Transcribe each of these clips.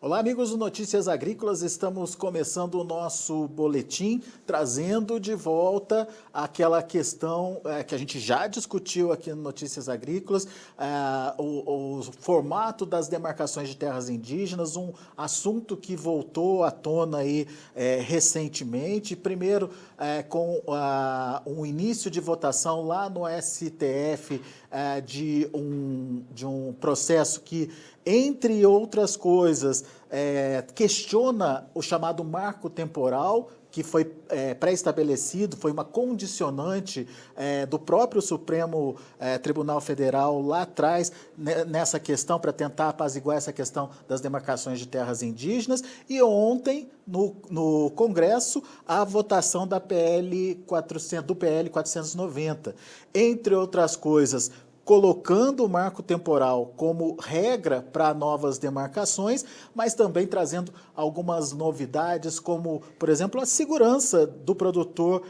Olá, amigos do Notícias Agrícolas, estamos começando o nosso boletim, trazendo de volta aquela questão que a gente já discutiu aqui no Notícias Agrícolas, o formato das demarcações de terras indígenas, um assunto que voltou à tona aí recentemente, primeiro com um início de votação lá no STF de um processo que, entre outras coisas, questiona o chamado marco temporal, que foi pré-estabelecido, foi uma condicionante do próprio Supremo Tribunal Federal lá atrás, nessa questão, para tentar apaziguar essa questão das demarcações de terras indígenas. E ontem, no Congresso, a votação do PL 490. Entre outras coisas, colocando o marco temporal como regra para novas demarcações, mas também trazendo algumas novidades, como, por exemplo, a segurança do produtor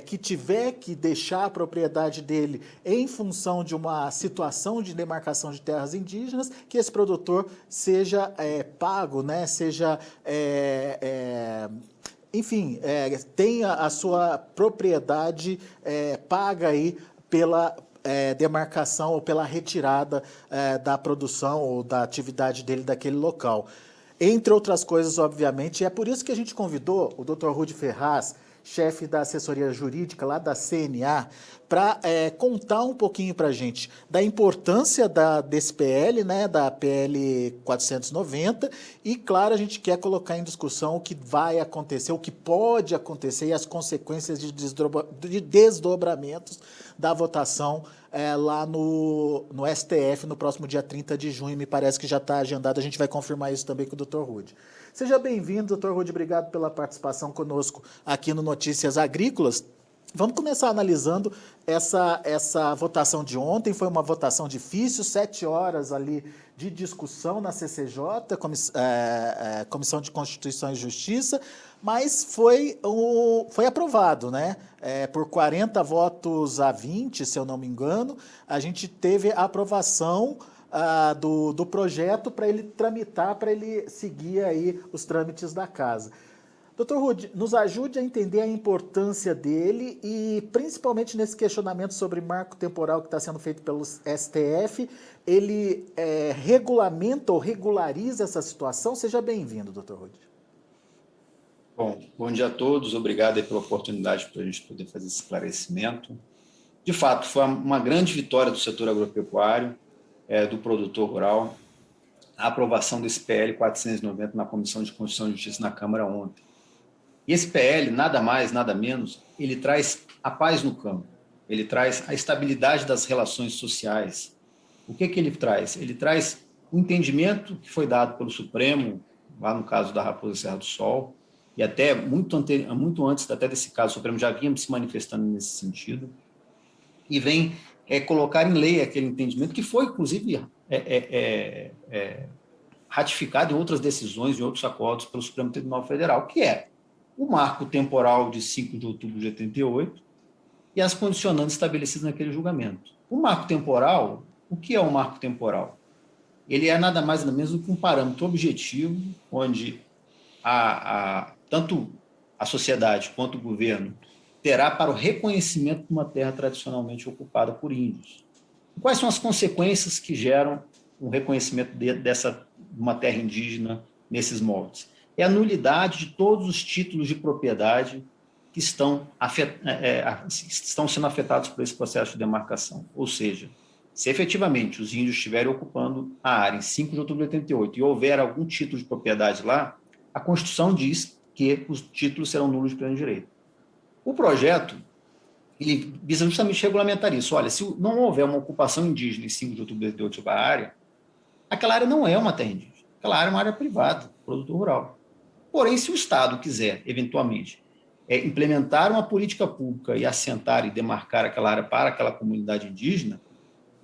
que tiver que deixar a propriedade dele em função de uma situação de demarcação de terras indígenas, que esse produtor seja pago, né? Seja... enfim, tenha a sua propriedade paga aí pela demarcação ou pela retirada da produção ou da atividade dele daquele local. Entre outras coisas, obviamente, é por isso que a gente convidou o Dr. Rudy Ferraz, chefe da assessoria jurídica lá da CNA, para contar um pouquinho para a gente da importância desse PL, né, da PL 490, e, claro, a gente quer colocar em discussão o que vai acontecer, o que pode acontecer e as consequências de desdobramentos da votação lá no STF no próximo dia 30 de junho, me parece que já está agendado, a gente vai confirmar isso também com o Dr. Rudy. Seja bem-vindo, Dr. Rudy, obrigado pela participação conosco aqui no Notícias Agrícolas. Vamos começar analisando essa votação de ontem. Foi uma votação difícil, 7 horas ali de discussão na CCJ, Comissão de Constituição e Justiça, mas foi aprovado, né? Por 40 votos a 20, se eu não me engano, a gente teve a aprovação do projeto para ele tramitar, para ele seguir aí os trâmites da casa. Doutor Rudy, nos ajude a entender a importância dele e, principalmente nesse questionamento sobre marco temporal que está sendo feito pelo STF, ele regulamenta ou regulariza essa situação? Seja bem-vindo, doutor Rudy. Bom dia a todos, obrigado aí pela oportunidade para a gente poder fazer esse esclarecimento. De fato, foi uma grande vitória do setor agropecuário, do produtor rural, a aprovação desse PL 490 na Comissão de Constituição e Justiça na Câmara ontem. E esse PL, nada mais, nada menos, ele traz a paz no campo, ele traz a estabilidade das relações sociais. O que ele traz? Ele traz o entendimento que foi dado pelo Supremo, lá no caso da Raposa Serra do Sol, e até muito antes até desse caso, o Supremo já vinha se manifestando nesse sentido, e vem colocar em lei aquele entendimento que foi, inclusive, ratificado em outras decisões, em outros acordos pelo Supremo Tribunal Federal, que é o marco temporal de 5 de outubro de 88 e as condicionantes estabelecidas naquele julgamento. O marco temporal, o que é um marco temporal? Ele é nada mais nada menos do que um parâmetro objetivo onde tanto a sociedade quanto o governo terá para o reconhecimento de uma terra tradicionalmente ocupada por índios. Quais são as consequências que geram o reconhecimento de uma terra indígena nesses moldes? É a nulidade de todos os títulos de propriedade que estão sendo afetados por esse processo de demarcação. Ou seja, se efetivamente os índios estiverem ocupando a área em 5 de outubro de 88 e houver algum título de propriedade lá, a Constituição diz que os títulos serão nulos de pleno direito. O projeto ele visa justamente regulamentar isso. Olha, se não houver uma ocupação indígena em 5 de outubro de 88 sobre a área, aquela área não é uma terra indígena, aquela área é uma área privada, produtor rural. Porém, se o Estado quiser, eventualmente, implementar uma política pública e assentar e demarcar aquela área para aquela comunidade indígena,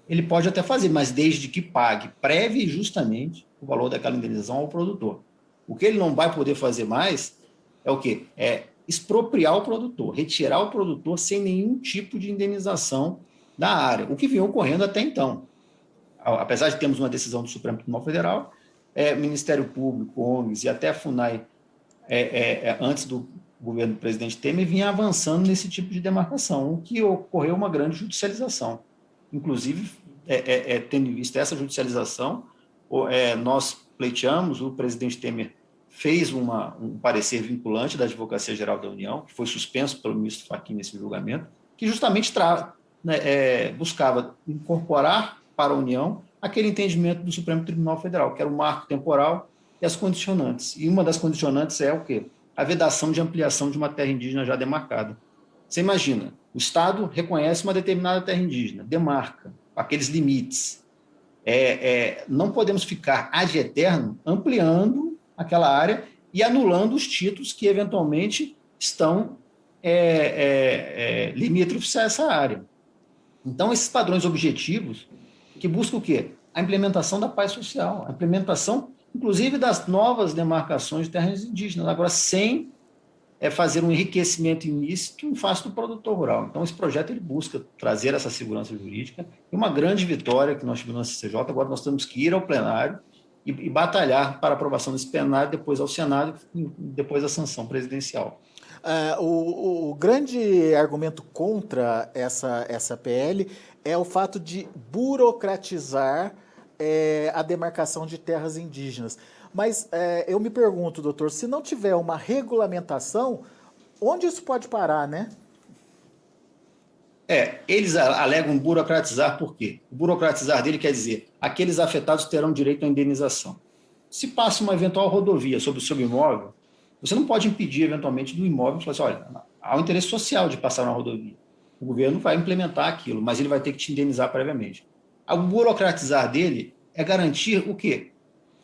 ele pode até fazer, mas desde que pague prévio e justamente o valor daquela indenização ao produtor. O que ele não vai poder fazer mais é o quê? É expropriar o produtor, retirar o produtor sem nenhum tipo de indenização da área, o que vinha ocorrendo até então. Apesar de termos uma decisão do Supremo Tribunal Federal, Ministério Público, ONGs e até a FUNAI, antes do governo do presidente Temer, vinha avançando nesse tipo de demarcação, o que ocorreu uma grande judicialização. Inclusive, tendo em vista essa judicialização, nós pleiteamos, o presidente Temer fez um parecer vinculante da Advocacia Geral da União, que foi suspenso pelo ministro Fachin nesse julgamento, que justamente buscava incorporar para a União aquele entendimento do Supremo Tribunal Federal, que era o marco temporal e as condicionantes. E uma das condicionantes é o quê? A vedação de ampliação de uma terra indígena já demarcada. Você imagina, o Estado reconhece uma determinada terra indígena, demarca aqueles limites. Não podemos ficar ad eterno ampliando aquela área e anulando os títulos que eventualmente estão limítrofes a essa área. Então, esses padrões objetivos que buscam o quê? A implementação da paz social, a implementação, inclusive, das novas demarcações de terras indígenas, agora sem fazer um enriquecimento ilícito em face do produtor rural. Então, esse projeto ele busca trazer essa segurança jurídica e uma grande vitória que nós tivemos na CCJ. Agora nós temos que ir ao plenário e batalhar para a aprovação desse plenário, depois ao Senado e depois a sanção presidencial. O grande argumento contra essa PL é o fato de burocratizar a demarcação de terras indígenas. Mas eu me pergunto, doutor, se não tiver uma regulamentação, onde isso pode parar, né? Eles alegam burocratizar por quê? O burocratizar dele quer dizer aqueles afetados terão direito à indenização. Se passa uma eventual rodovia sobre o seu imóvel, você não pode impedir, eventualmente, do imóvel falar assim, olha, há um interesse social de passar na rodovia. O governo vai implementar aquilo, mas ele vai ter que te indenizar previamente. O burocratizar dele é garantir o quê?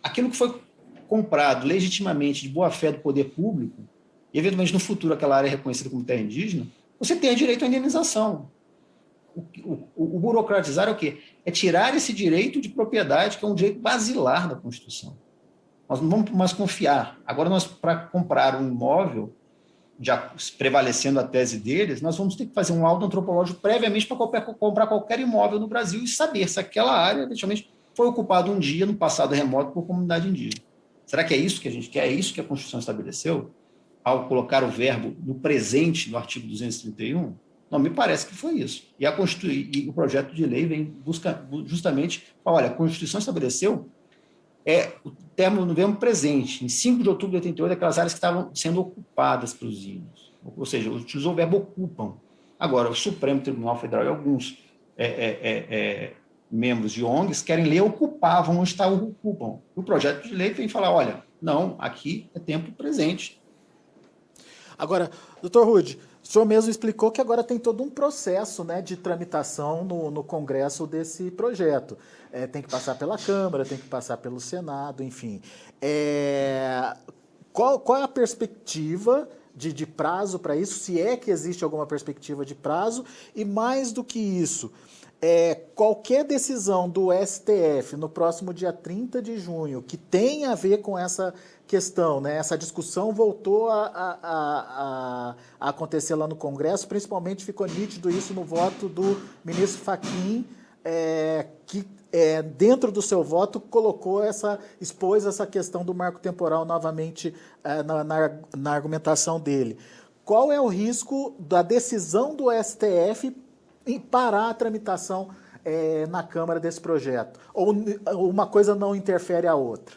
Aquilo que foi comprado legitimamente de boa-fé do poder público, e eventualmente no futuro aquela área é reconhecida como terra indígena, você tem direito à indenização. O burocratizar é o quê? É tirar esse direito de propriedade, que é um direito basilar da Constituição. Nós não vamos mais confiar. Agora, para comprar um imóvel, já prevalecendo a tese deles, nós vamos ter que fazer um laudo antropológico previamente para comprar qualquer imóvel no Brasil e saber se aquela área, eventualmente, foi ocupada um dia no passado remoto por comunidade indígena. Será que é isso que a gente quer? É isso que a Constituição estabeleceu? Ao colocar o verbo no presente, no artigo 231? Não, me parece que foi isso. E o projeto de lei busca justamente falar, olha, a Constituição estabeleceu o termo no verbo presente, em 5 de outubro de 88, aquelas áreas que estavam sendo ocupadas pelos índios. Ou seja, utilizou o verbo ocupam. Agora, o Supremo Tribunal Federal e alguns membros de ONGs querem ler ocupavam, onde está o ocupam. O projeto de lei vem falar, olha, não, aqui é tempo presente. Agora, doutor Rude, o senhor mesmo explicou que agora tem todo um processo, né, de tramitação no Congresso desse projeto. Tem que passar pela Câmara, tem que passar pelo Senado, enfim. Qual é a perspectiva de prazo para isso, se é que existe alguma perspectiva de prazo, e mais do que isso, qualquer decisão do STF no próximo dia 30 de junho que tenha a ver com essa questão, né? Essa discussão voltou a acontecer lá no Congresso, principalmente ficou nítido isso no voto do ministro Fachin, que dentro do seu voto expôs essa questão do marco temporal novamente na argumentação dele. Qual é o risco da decisão do STF em parar a tramitação na Câmara desse projeto? Ou uma coisa não interfere a outra?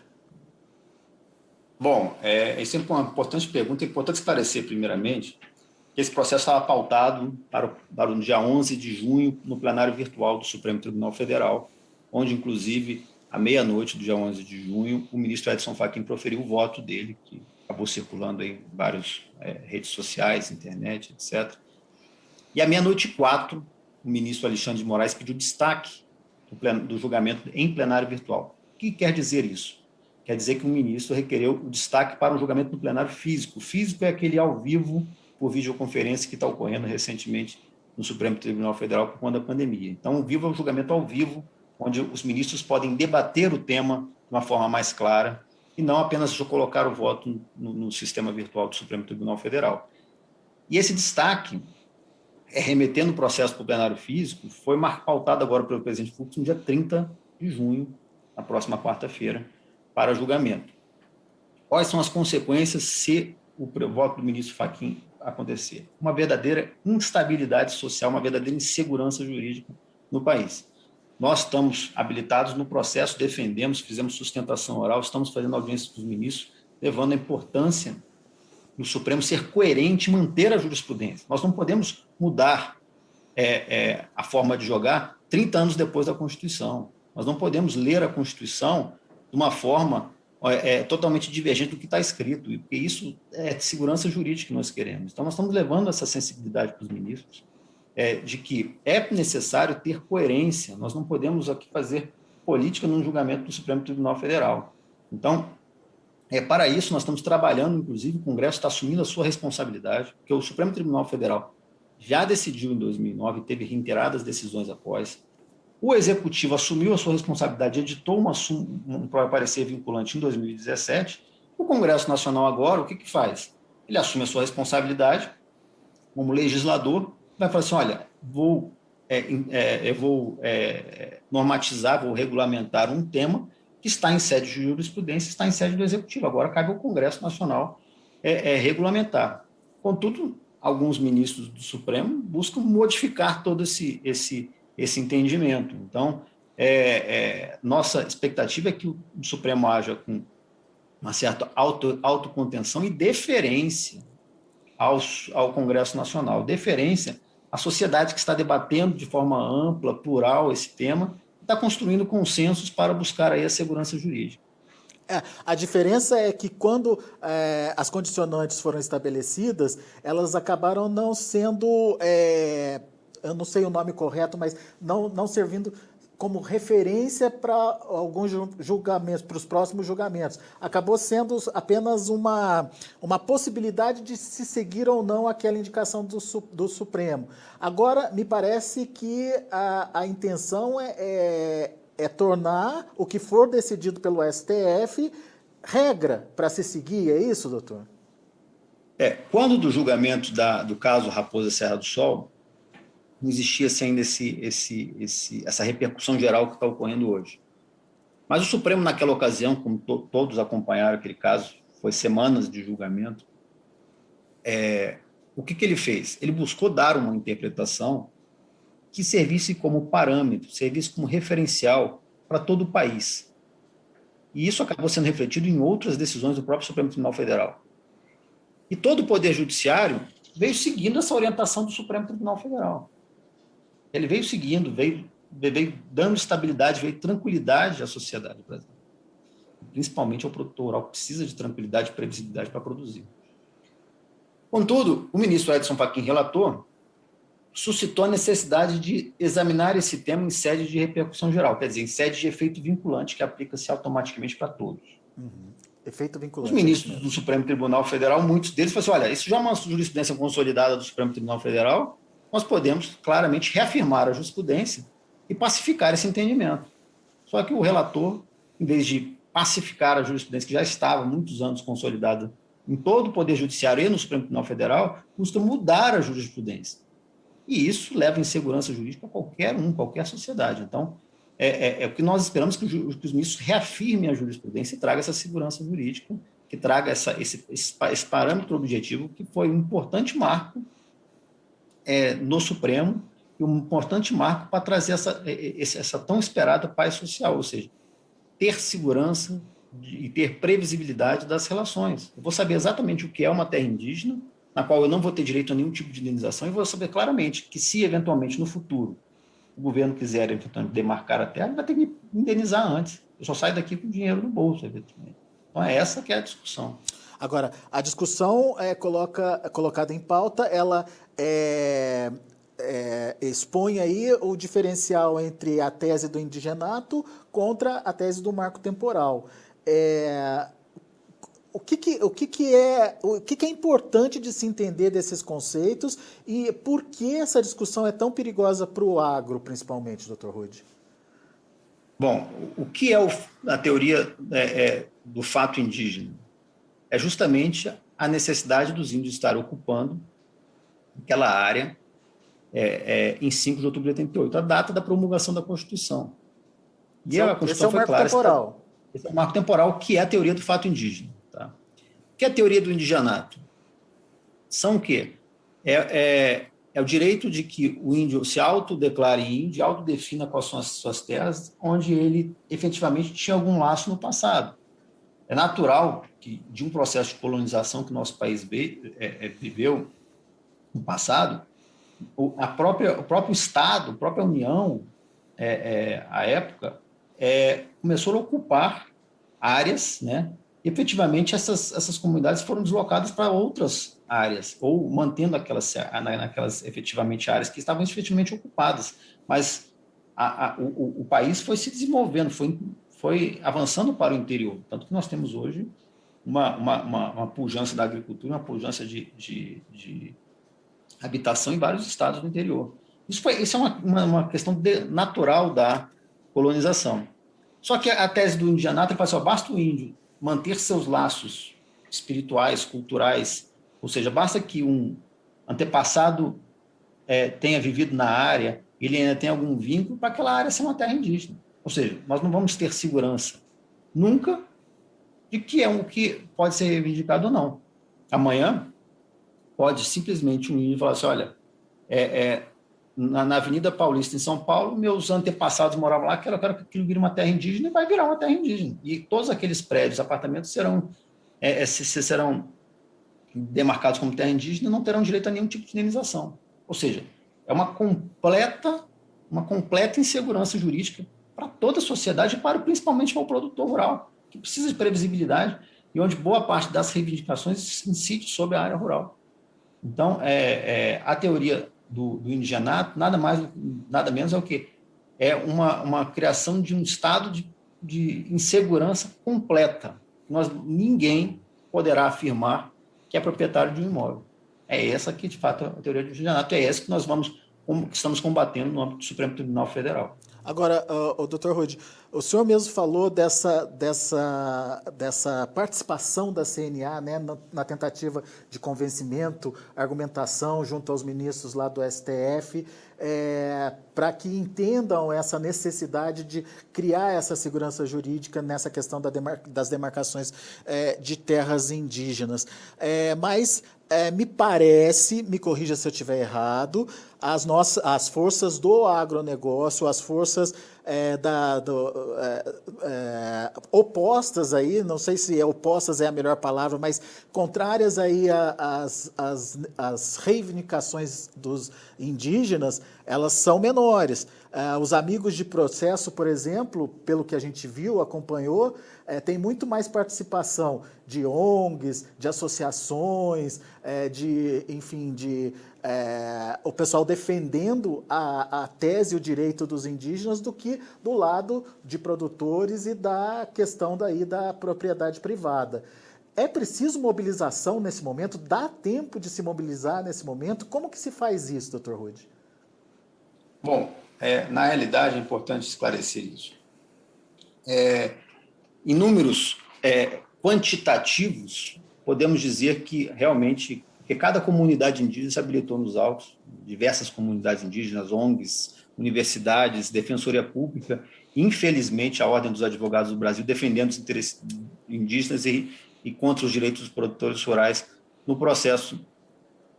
Bom, isso é uma importante pergunta. É importante esclarecer, primeiramente, que esse processo estava pautado para o dia 11 de junho, no plenário virtual do Supremo Tribunal Federal, onde, inclusive, à meia-noite do dia 11 de junho, o ministro Edson Fachin proferiu o voto dele, que acabou circulando em várias redes sociais, internet, etc. E à meia-noite e 4, o ministro Alexandre de Moraes pediu destaque do julgamento em plenário virtual. O que quer dizer isso? Quer dizer que o ministro requereu o destaque para um julgamento no plenário físico. O físico é aquele ao vivo, por videoconferência, que está ocorrendo recentemente no Supremo Tribunal Federal por conta da pandemia. Então, o vivo é um julgamento ao vivo, onde os ministros podem debater o tema de uma forma mais clara e não apenas colocar o voto no sistema virtual do Supremo Tribunal Federal. E esse destaque, remetendo o processo para o plenário físico, foi pautado agora pelo presidente Fux no dia 30 de junho, na próxima quarta-feira, para julgamento. Quais são as consequências se o voto do ministro Fachin acontecer? Uma verdadeira instabilidade social, uma verdadeira insegurança jurídica no país. Nós estamos habilitados no processo, defendemos, fizemos sustentação oral, estamos fazendo audiência com os ministros, levando a importância do Supremo ser coerente e manter a jurisprudência. Nós não podemos mudar a forma de jogar 30 anos depois da Constituição. Nós não podemos ler a Constituição de uma forma totalmente divergente do que está escrito, porque isso é de segurança jurídica que nós queremos. Então, nós estamos levando essa sensibilidade para os ministros, de que é necessário ter coerência. Nós não podemos aqui fazer política num julgamento do Supremo Tribunal Federal. Então, para isso, nós estamos trabalhando, inclusive, o Congresso está assumindo a sua responsabilidade, porque o Supremo Tribunal Federal já decidiu em 2009, teve reiteradas decisões após. O Executivo assumiu a sua responsabilidade, editou um parecer vinculante em 2017. O Congresso Nacional agora, o que faz? Ele assume a sua responsabilidade como legislador, vai falar assim, olha, eu vou normatizar, vou regulamentar um tema que está em sede de jurisprudência, está em sede do Executivo. Agora cabe ao Congresso Nacional regulamentar. Contudo, alguns ministros do Supremo buscam modificar todo esse entendimento. Então, nossa expectativa é que o Supremo haja com uma certa autocontenção e deferência ao Congresso Nacional, deferência à sociedade que está debatendo de forma ampla, plural, esse tema, está construindo consensos para buscar aí a segurança jurídica. A diferença é que quando as condicionantes foram estabelecidas, elas acabaram não sendo, eu não sei o nome correto, mas não servindo como referência para alguns julgamentos, para os próximos julgamentos. Acabou sendo apenas uma possibilidade de se seguir ou não aquela indicação do Supremo. Agora, me parece que a intenção é tornar o que for decidido pelo STF regra para se seguir, é isso, doutor? Quando do julgamento do caso Raposa Serra do Sol, não existia ainda essa repercussão geral que está ocorrendo hoje. Mas o Supremo, naquela ocasião, como todos acompanharam aquele caso, foi semanas de julgamento, o que ele fez? Ele buscou dar uma interpretação que servisse como parâmetro, servisse como referencial para todo o país. E isso acabou sendo refletido em outras decisões do próprio Supremo Tribunal Federal. E todo o Poder Judiciário veio seguindo essa orientação do Supremo Tribunal Federal. Ele veio seguindo, veio dando estabilidade, veio tranquilidade à sociedade brasileira. Principalmente ao produtor rural, que precisa de tranquilidade e previsibilidade para produzir. Contudo, o ministro Edson Fachin, relator, suscitou a necessidade de examinar esse tema em sede de repercussão geral, quer dizer, em sede de efeito vinculante, que aplica-se automaticamente para todos. Efeito vinculante. Os ministros do Supremo Tribunal Federal, muitos deles falaram assim, olha, isso já é uma jurisprudência consolidada do Supremo Tribunal Federal, nós podemos claramente reafirmar a jurisprudência e pacificar esse entendimento. Só que o relator, em vez de pacificar a jurisprudência que já estava há muitos anos consolidada em todo o Poder Judiciário e no Supremo Tribunal Federal, busca mudar a jurisprudência. E isso leva insegurança jurídica a qualquer sociedade. Então, o que nós esperamos que os ministros reafirmem a jurisprudência e tragam essa segurança jurídica, que traga esse parâmetro objetivo, que foi um importante marco no Supremo, e um importante marco para trazer essa tão esperada paz social, ou seja, ter segurança e ter previsibilidade das relações. Eu vou saber exatamente o que é uma terra indígena, na qual eu não vou ter direito a nenhum tipo de indenização, e vou saber claramente que se, eventualmente, no futuro, o governo quiser, eventualmente, demarcar a terra, ele vai ter que indenizar antes. Eu só saio daqui com dinheiro no bolso, eventualmente. Então, essa que é a discussão. Agora, a discussão colocada em pauta, ela expõe aí o diferencial entre a tese do indigenato contra a tese do marco temporal. O que é importante de se entender desses conceitos e por que essa discussão é tão perigosa para o agro, principalmente, doutor Rude? Bom, o que é a teoria do fato indígena? É justamente a necessidade dos índios estar ocupando aquela área em 5 de outubro de 88, a data da promulgação da Constituição. E a Constituição foi clara. Temporal. Esse é o marco temporal, que é a teoria do fato indígena. Tá? O que é a teoria do indigenato? São o quê? É o direito de que o índio se autodeclare índio, autodefina quais são as suas terras, onde ele efetivamente tinha algum laço no passado. É natural que, de um processo de colonização que o nosso país viveu no passado, o próprio Estado, a própria União, à época, começou a ocupar áreas, né? E, efetivamente, essas comunidades foram deslocadas para outras áreas, ou mantendo naquelas efetivamente áreas que estavam efetivamente ocupadas. Mas o país foi se desenvolvendo, foi avançando para o interior. Tanto que nós temos hoje uma pujança da agricultura, uma pujança de habitação em vários estados do interior. Isso é uma questão natural da colonização. Só que a tese do indianato fala assim, basta o índio manter seus laços espirituais, culturais, ou seja, basta que um antepassado tenha vivido na área, ele ainda tem algum vínculo para aquela área ser uma terra indígena. Ou seja, nós não vamos ter segurança nunca de que é o que pode ser reivindicado ou não. Amanhã pode simplesmente um índio falar assim, olha, na Avenida Paulista, em São Paulo, meus antepassados moravam lá, quero que aquilo vire uma terra indígena e vai virar uma terra indígena. E todos aqueles prédios, apartamentos serão demarcados como terra indígena e não terão direito a nenhum tipo de indenização. Ou seja, é uma completa insegurança jurídica para toda a sociedade e principalmente para o produtor rural, que precisa de previsibilidade e onde boa parte das reivindicações incide sobre a área rural. Então, a teoria do indigenato, nada menos é o quê? É uma criação de um estado de insegurança completa. Ninguém poderá afirmar que é proprietário de um imóvel. É essa que, de fato, é a teoria do indigenato. É essa que que estamos combatendo no âmbito do Supremo Tribunal Federal. Agora, o Dr. Rude, o senhor mesmo falou dessa participação da CNA, né, na tentativa de convencimento, argumentação junto aos ministros lá do STF, para que entendam essa necessidade de criar essa segurança jurídica nessa questão das demarcações de terras indígenas. Mas me parece, me corrija se eu estiver errado, as forças do agronegócio, as forças opostas aí, não sei se opostas é a melhor palavra, mas contrárias aí às reivindicações dos indígenas, elas são menores. Os amigos de processo, por exemplo, pelo que a gente viu, acompanhou, tem muito mais participação de ONGs, de associações, o pessoal defendendo a tese e o direito dos indígenas do que do lado de produtores e da questão da propriedade privada. É preciso mobilização nesse momento? Dá tempo de se mobilizar nesse momento? Como que se faz isso, Dr. Rude? Bom, na realidade é importante esclarecer isso. Em números quantitativos, podemos dizer que realmente que cada comunidade indígena se habilitou nos autos, diversas comunidades indígenas, ONGs, universidades, defensoria pública, infelizmente a Ordem dos Advogados do Brasil defendendo os interesses indígenas e contra os direitos dos produtores rurais no processo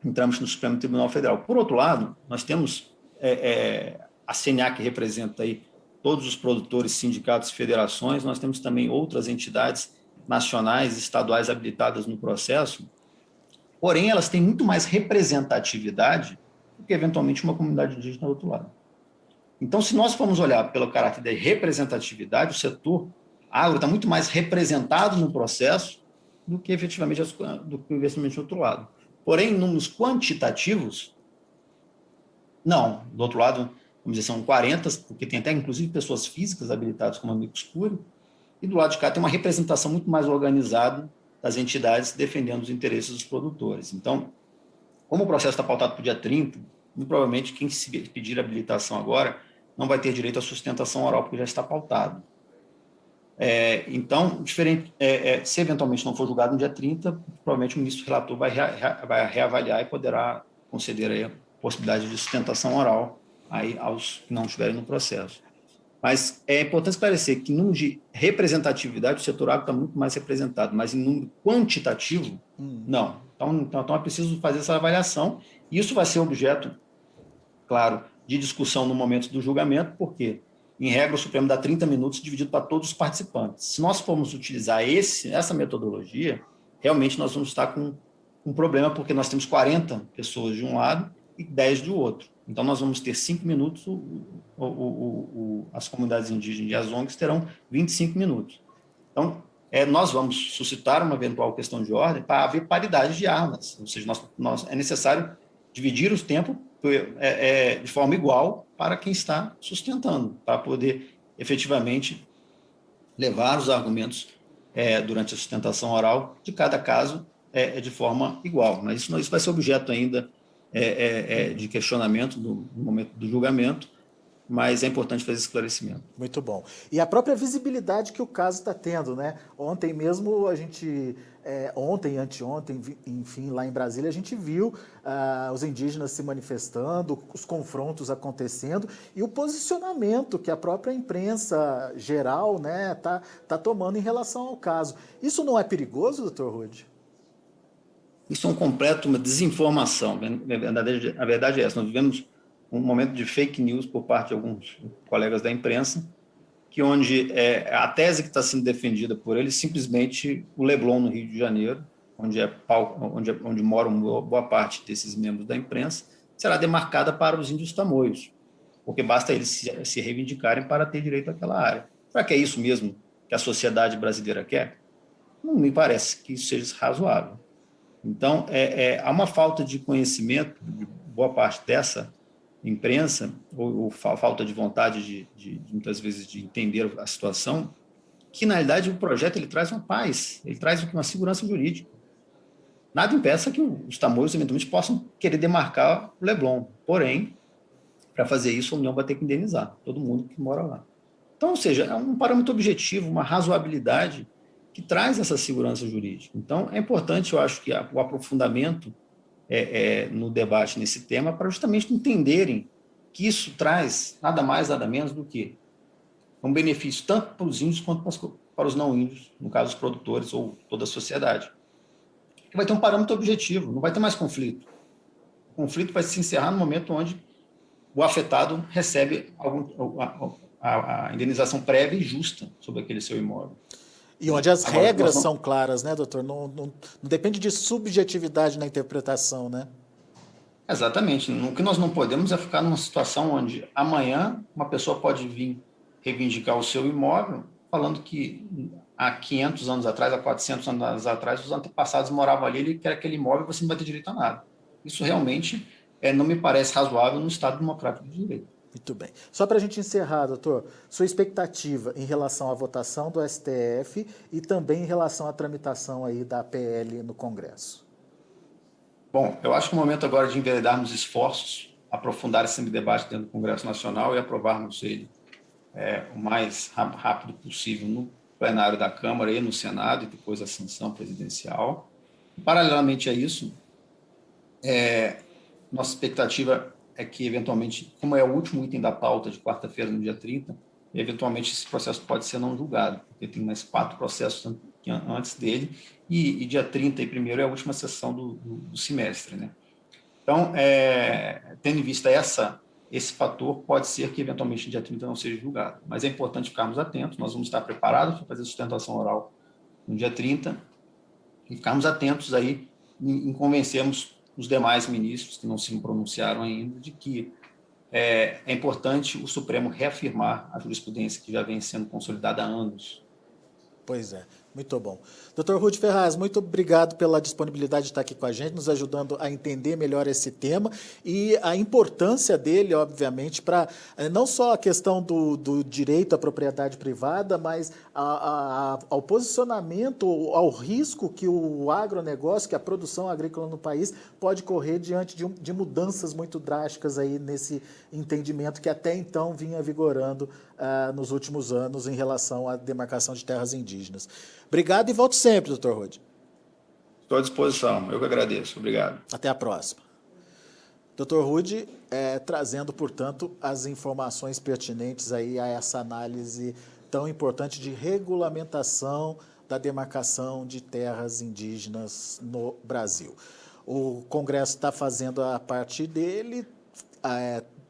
em trâmite no Supremo Tribunal Federal. Por outro lado, nós temos a CNA, que representa aí todos os produtores, sindicatos e federações, nós temos também outras entidades nacionais, estaduais habilitadas no processo, porém elas têm muito mais representatividade do que, eventualmente, uma comunidade indígena do outro lado. Então, se nós formos olhar pelo caráter da representatividade, o setor agro está muito mais representado no processo do que, efetivamente, do investimento do outro lado. Porém, em números quantitativos, não. Do outro lado, vamos dizer, são 40, porque tem até, inclusive, pessoas físicas habilitadas como amigos curi, e do lado de cá tem uma representação muito mais organizada das entidades defendendo os interesses dos produtores. Então, como o processo está pautado para o dia 30, muito provavelmente quem se pedir habilitação agora não vai ter direito à sustentação oral, porque já está pautado. Então, se eventualmente não for julgado no dia 30, provavelmente o ministro relator vai reavaliar e poderá conceder aí a possibilidade de sustentação oral aí aos que não estiverem no processo. Mas é importante esclarecer que, em número de representatividade, o setor agro está muito mais representado, mas em número quantitativo, não. Então é preciso fazer essa avaliação, e isso vai ser objeto, claro, de discussão no momento do julgamento, porque, em regra, o Supremo dá 30 minutos dividido para todos os participantes. Se nós formos utilizar essa metodologia, realmente nós vamos estar com um problema, porque nós temos 40 pessoas de um lado e 10 do outro. Então, nós vamos ter 5 minutos, as comunidades indígenas e as ONGs terão 25 minutos. Então, nós vamos suscitar uma eventual questão de ordem para haver paridade de armas, ou seja, é necessário dividir os tempos de forma igual para quem está sustentando, para poder efetivamente levar os argumentos durante a sustentação oral de cada caso de forma igual. Mas isso vai ser objeto ainda de questionamento no momento do julgamento, mas é importante fazer esse esclarecimento. Muito bom. E a própria visibilidade que o caso está tendo, né? Ontem mesmo ontem, anteontem, enfim, lá em Brasília, a gente viu os indígenas se manifestando, os confrontos acontecendo e o posicionamento que a própria imprensa geral, né, tá tomando em relação ao caso. Isso não é perigoso, doutor Rude? Isso é uma desinformação. A verdade é essa. Nós vivemos um momento de fake news por parte de alguns colegas da imprensa, onde a tese que está sendo defendida por eles, simplesmente o Leblon, no Rio de Janeiro, onde mora uma boa parte desses membros da imprensa, será demarcada para os índios tamoios, porque basta eles se reivindicarem para ter direito àquela área. Será que é isso mesmo que a sociedade brasileira quer? Não me parece que isso seja razoável. Então, há uma falta de conhecimento de boa parte dessa imprensa, ou falta de vontade muitas vezes, de entender a situação, que, na realidade, o projeto ele traz uma paz, ele traz uma segurança jurídica. Nada impeça que os tamoios, eventualmente, possam querer demarcar o Leblon. Porém, para fazer isso, a União vai ter que indenizar todo mundo que mora lá. Então, ou seja, é um parâmetro objetivo, uma razoabilidade que traz essa segurança jurídica. Então, é importante, eu acho, que o aprofundamento no debate nesse tema, para justamente entenderem que isso traz nada mais, nada menos do que um benefício tanto para os índios quanto para os não índios, no caso, os produtores ou toda a sociedade. Que vai ter um parâmetro objetivo, não vai ter mais conflito. O conflito vai se encerrar no momento onde o afetado recebe a indenização prévia e justa sobre aquele seu imóvel. E onde as regras são claras, né, doutor? Não depende de subjetividade na interpretação, né? Exatamente. O que nós não podemos é ficar numa situação onde amanhã uma pessoa pode vir reivindicar o seu imóvel falando que há 500 anos atrás, há 400 anos atrás, os antepassados moravam ali, ele quer aquele imóvel e você não vai ter direito a nada. Isso realmente não me parece razoável no Estado democrático de direito. Muito bem. Só para a gente encerrar, doutor, sua expectativa em relação à votação do STF e também em relação à tramitação aí da PL no Congresso? Bom, eu acho que é o momento agora de enveredarmos esforços, aprofundar esse debate dentro do Congresso Nacional e aprovarmos ele o mais rápido possível no plenário da Câmara e no Senado, e depois a sanção presidencial. Paralelamente a isso, nossa expectativa é que, eventualmente, como é o último item da pauta de quarta-feira, no dia 30, eventualmente esse processo pode ser não julgado, porque tem mais 4 processos antes dele, e dia 30 e 1º é a última sessão do semestre, né? Então, tendo em vista esse fator, pode ser que, eventualmente, dia 30 não seja julgado. Mas é importante ficarmos atentos, nós vamos estar preparados para fazer sustentação oral no dia 30, e ficarmos atentos aí em convencermos os demais ministros que não se pronunciaram ainda de que é importante o Supremo reafirmar a jurisprudência que já vem sendo consolidada há anos. Pois é, muito bom. Dr. Rude Ferraz, muito obrigado pela disponibilidade de estar aqui com a gente, nos ajudando a entender melhor esse tema e a importância dele, obviamente, para não só a questão do direito à propriedade privada, mas ao posicionamento, ao risco que o agronegócio, que a produção agrícola no país pode correr diante de mudanças muito drásticas aí nesse entendimento que até então vinha vigorando nos últimos anos em relação à demarcação de terras indígenas. Obrigado e volte sempre, doutor Rude. Estou à disposição, eu que agradeço. Obrigado. Até a próxima. Dr. Rude, trazendo, portanto, as informações pertinentes aí a essa análise tão importante de regulamentação da demarcação de terras indígenas no Brasil. O Congresso está fazendo a parte dele,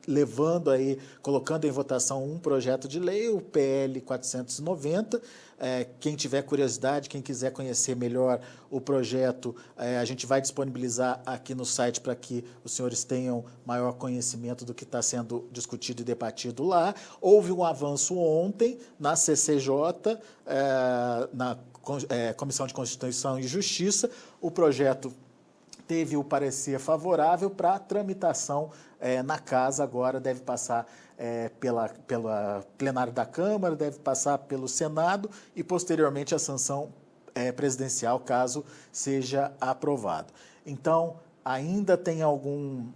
levando aí, colocando em votação um projeto de lei, o PL 490. Quem tiver curiosidade, quem quiser conhecer melhor o projeto, a gente vai disponibilizar aqui no site para que os senhores tenham maior conhecimento do que está sendo discutido e debatido lá. Houve um avanço ontem na CCJ, na Comissão de Constituição e Justiça. O projeto teve o parecer favorável para tramitação na casa, agora deve passar pela plenário da Câmara, deve passar pelo Senado e, posteriormente, a sanção presidencial, caso seja aprovado. Então, ainda tem algum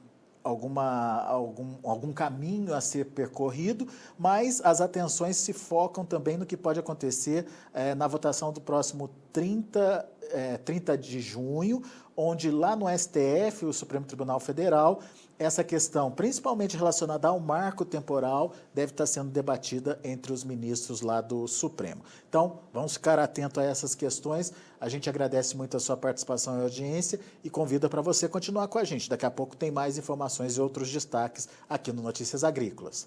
caminho a ser percorrido, mas as atenções se focam também no que pode acontecer na votação do próximo 30 de junho, onde lá no STF, o Supremo Tribunal Federal, essa questão, principalmente relacionada ao marco temporal, deve estar sendo debatida entre os ministros lá do Supremo. Então, vamos ficar atentos a essas questões. A gente agradece muito a sua participação e audiência e convida para você continuar com a gente. Daqui a pouco tem mais informações e outros destaques aqui no Notícias Agrícolas.